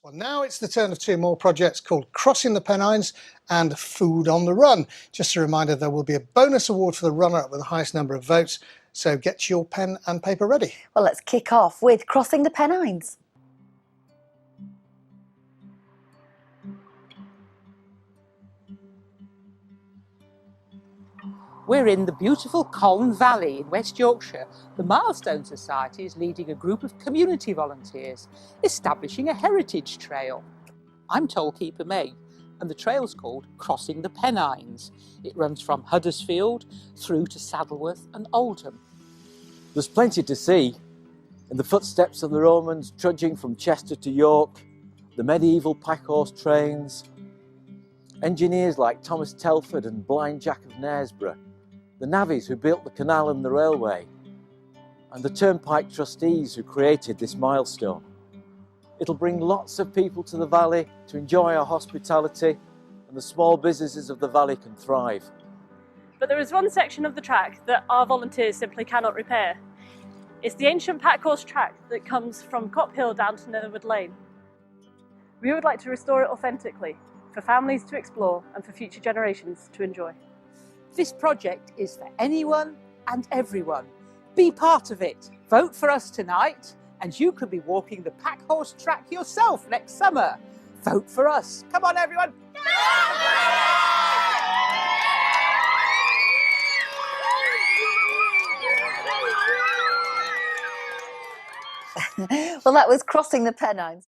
Well, now it's the turn of two more projects called Crossing the Pennines and Food on the Run. Just a reminder, there will be a bonus award for the runner-up with the highest number of votes, so get your pen and paper ready. Well, let's kick off with Crossing the Pennines. We're in the beautiful Colne Valley in West Yorkshire. The Milestone Society is leading a group of community volunteers, establishing a heritage trail. I'm toll keeper May, and the trail's called Crossing the Pennines. It runs from Huddersfield through to Saddleworth and Oldham. There's plenty to see. In the footsteps of the Romans trudging from Chester to York, the medieval packhorse trains, engineers like Thomas Telford and Blind Jack of Knaresborough, the navvies who built the canal and the railway, and the turnpike trustees who created this milestone. It'll bring lots of people to the valley to enjoy our hospitality, and the small businesses of the valley can thrive. But there is one section of the track that our volunteers simply cannot repair. It's the ancient packhorse track that comes from Cop Hill down to Netherwood Lane. We would like to restore it authentically, for families to explore and for future generations to enjoy. This project is for anyone and everyone. Be part of it. Vote for us tonight, and you could be walking the packhorse track yourself next summer. Vote for us. Come on, everyone. Well, that was Crossing the Pennines.